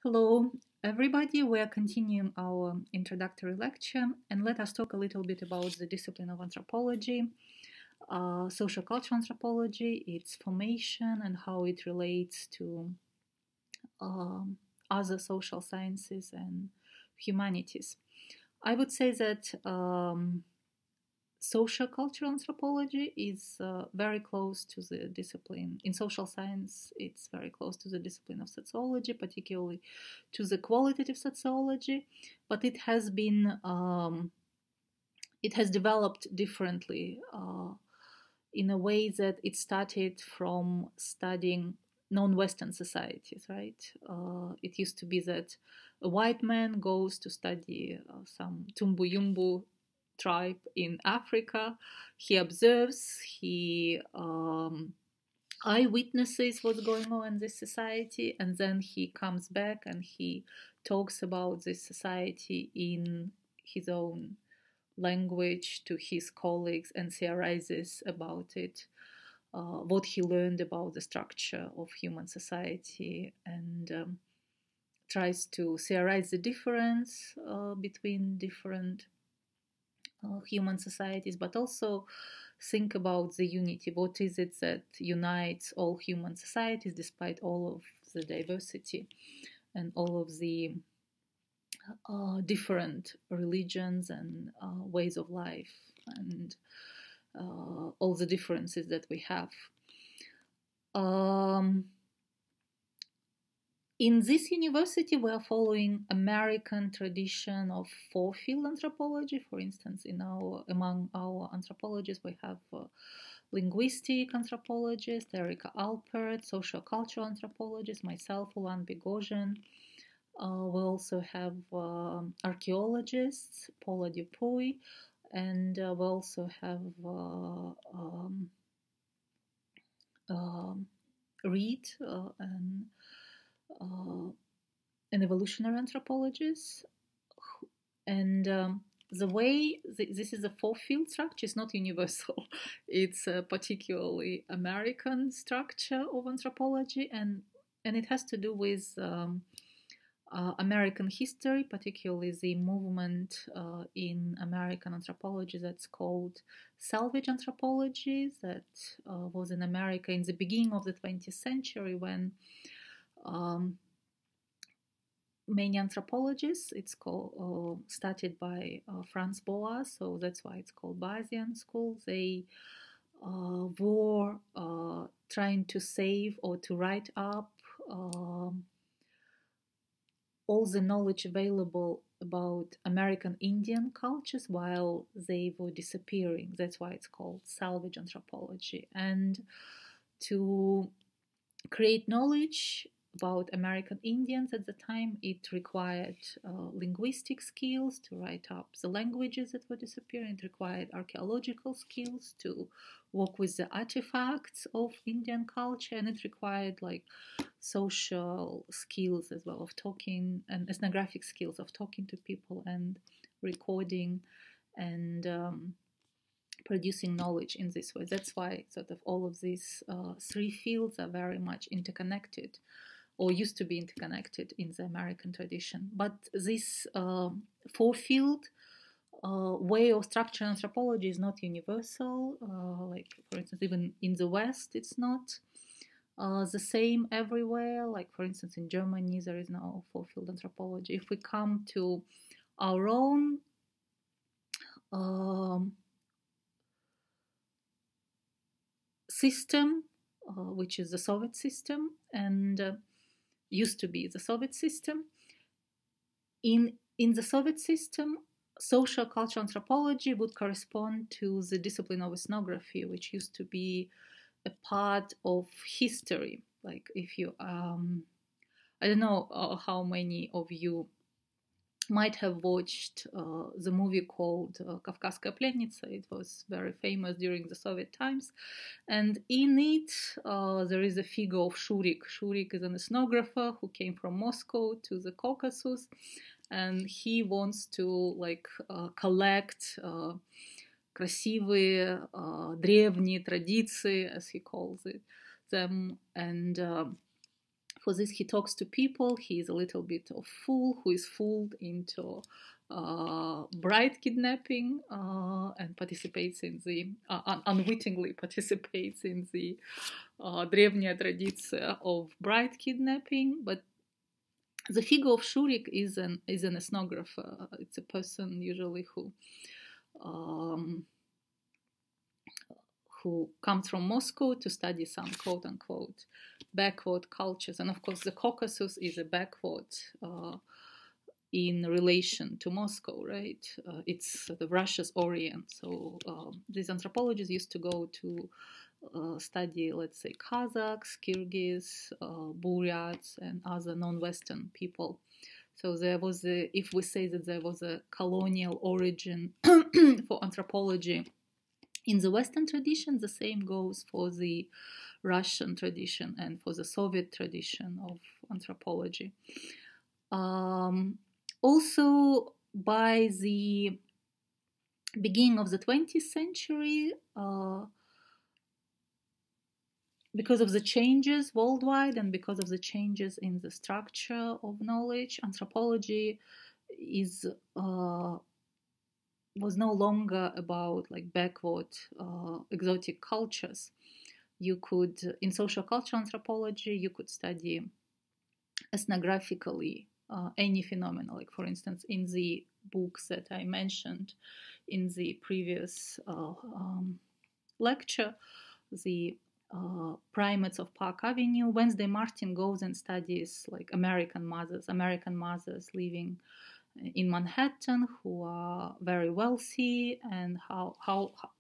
Hello, everybody. We are continuing our introductory lecture, and let us talk a little bit about the discipline of anthropology, sociocultural anthropology, its formation, and how it relates to um, other social sciences and humanities. I would say that sociocultural anthropology is very close to the discipline. In social science, it's very close to the discipline of sociology, particularly to the qualitative sociology, but it has developed differently in a way that it started from studying non-Western societies, right? It used to be that a white man goes to study some Tumbu tribe in Africa. He observes, he eyewitnesses what's going on in this society, and then he comes back and he talks about this society in his own language to his colleagues and theorizes about it, what he learned about the structure of human society, and tries to theorize the difference between different human societies, but also think about the unity. What is it that unites all human societies despite all of the diversity and all of the different religions and ways of life and all the differences that we have. Um, in this university, we are following American tradition of four-field anthropology. For instance, among our anthropologists, we have linguistic anthropologist Erika Alpert, sociocultural anthropologist myself, Ulan Bigozhin. We also have archaeologists, Paula Dupuy, and we also have Reed and an evolutionary anthropologist. And the way this is a four-field structure is not universal. It's a particularly American structure of anthropology, and it has to do with American history, particularly the movement in American anthropology that's called salvage anthropology, that was in America in the beginning of the 20th century when many anthropologists, it's called started by Franz Boas, so that's why it's called Bayesian school. They were trying to save or to write up all the knowledge available about American Indian cultures while they were disappearing. That's why it's called salvage anthropology. And to create knowledge about American Indians at the time, it required linguistic skills to write up the languages that were disappearing. It required archaeological skills to work with the artifacts of Indian culture, and it required like social skills as well of talking and ethnographic skills of talking to people and recording and producing knowledge in this way. That's why sort of all of these three fields are very much interconnected or used to be interconnected in the American tradition. But this four-field way of structuring anthropology is not universal. Like, for instance, even in the West, it's not the same everywhere. Like, for instance, in Germany, there is no four-field anthropology. If we come to our own system, which is the Soviet system, and used to be the Soviet system. In the Soviet system, social cultural anthropology would correspond to the discipline of ethnography, which used to be a part of history. Like if you, I don't know how many of you might have watched the movie called Kafkazskaya Plenitsa. It was very famous during the Soviet times. And in it, there is a figure of Shurik. Shurik is an ethnographer who came from Moscow to the Caucasus. And he wants to collect красивые древние традиции, as he calls them. And For this, he talks to people. He is a little bit of fool who is fooled into bride kidnapping and participates in the unwittingly participates in the древняя традиция of bride kidnapping. But the figure of Shurik is an ethnographer. It's a person usually who comes from Moscow to study some quote-unquote backward cultures. And of course, the Caucasus is a backward in relation to Moscow, right? It's the Russia's Orient. So these anthropologists used to go to study, let's say, Kazakhs, Kyrgyz, Buryats, and other non-Western people. So there was if we say that there was a colonial origin for anthropology in the Western tradition, the same goes for the Russian tradition and for the Soviet tradition of anthropology. Also, by the beginning of the 20th century, because of the changes worldwide and because of the changes in the structure of knowledge, anthropology was no longer about like backward exotic cultures. You could, in sociocultural anthropology, you could study ethnographically any phenomena. Like, for instance, in the books that I mentioned in the previous lecture, the primates of Park Avenue, Wednesday Martin goes and studies like American mothers living in Manhattan who are very wealthy, and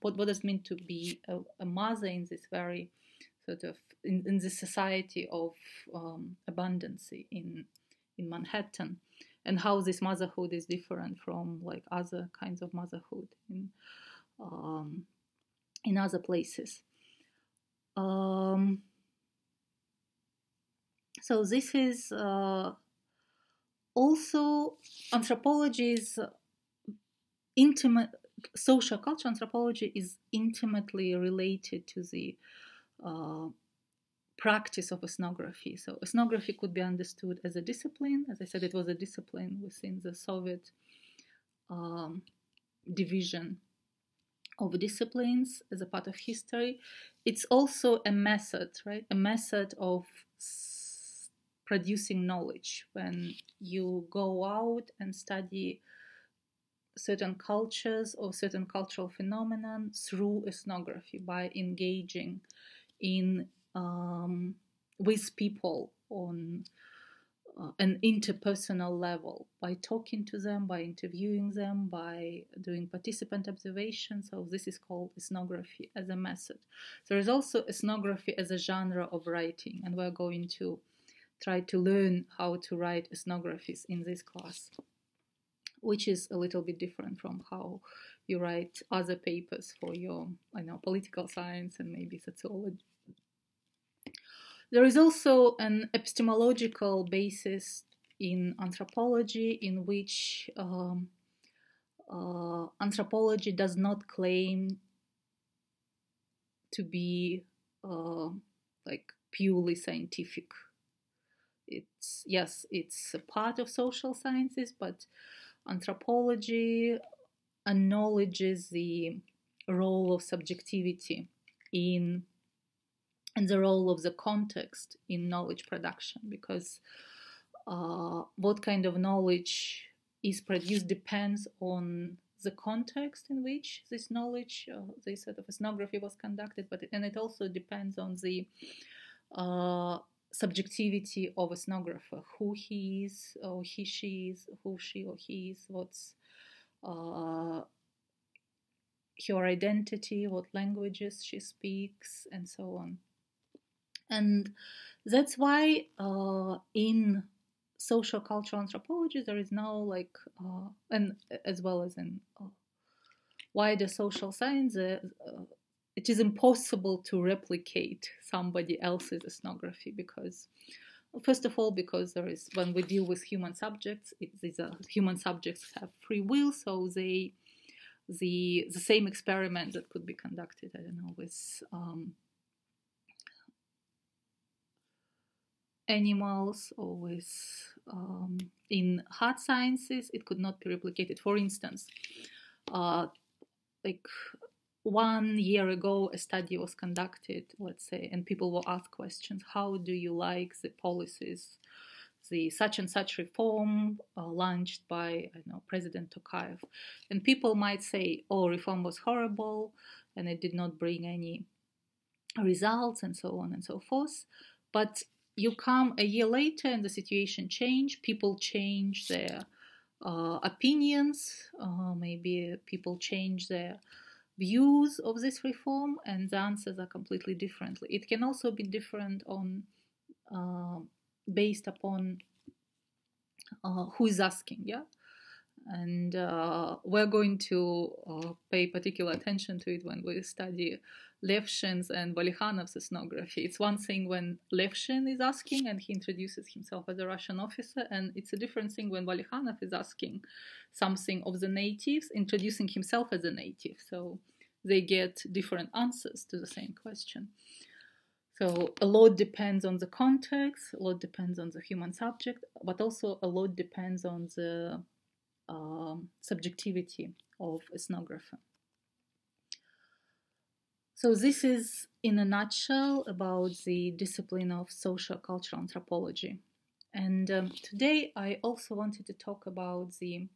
what does it mean to be a mother in this very sort of in this society of abundance in Manhattan, and how this motherhood is different from like other kinds of motherhood in other places. So this is also anthropology is intimate. Social cultural anthropology is intimately related to the practice of ethnography. So ethnography could be understood as a discipline. As I said, it was a discipline within the Soviet division of disciplines as a part of history. It's also a method, right? A method of producing knowledge. When you go out and study certain cultures or certain cultural phenomenon through ethnography, by engaging in with people on an interpersonal level, by talking to them, by interviewing them, by doing participant observation. So this is called ethnography as a method. There is also ethnography as a genre of writing, and we're going to try to learn how to write ethnographies in this class, which is a little bit different from how you write other papers for your, political science and maybe sociology. There is also an epistemological basis in anthropology in which anthropology does not claim to be like purely scientific. It's a part of social sciences, but anthropology acknowledges the role of subjectivity and the role of the context in knowledge production, because what kind of knowledge is produced depends on the context in which this knowledge, this sort of ethnography was conducted, and it also depends on the subjectivity of ethnographer, who he is or she is, who she or he is, what's her identity, what languages she speaks, and so on. And that's why in social cultural anthropology there is no and as well as in wider social science, it is impossible to replicate somebody else's ethnography, because first of all, because there is, when we deal with human subjects, human subjects have free will, so the same experiment that could be conducted, with animals or with in hard sciences, it could not be replicated. For instance, like 1 year ago, a study was conducted, let's say, and people will ask questions: how do you like the policies, the such and such reform launched by, I don't know, President Tokayev? And people might say, oh, reform was horrible and it did not bring any results, and so on and so forth. But you come a year later and the situation changed. People change their opinions. Maybe people change their views of this reform, and the answers are completely different. It can also be different on based upon who is asking, yeah. And we're going to pay particular attention to it when we study Levshin's and Valikhanov's ethnography. It's one thing when Levshin is asking and he introduces himself as a Russian officer, and it's a different thing when Valikhanov is asking something of the natives, introducing himself as a native. So they get different answers to the same question. So a lot depends on the context, a lot depends on the human subject, but also a lot depends on the subjectivity of ethnography. So this is, in a nutshell, about the discipline of sociocultural anthropology. And today I also wanted to talk about the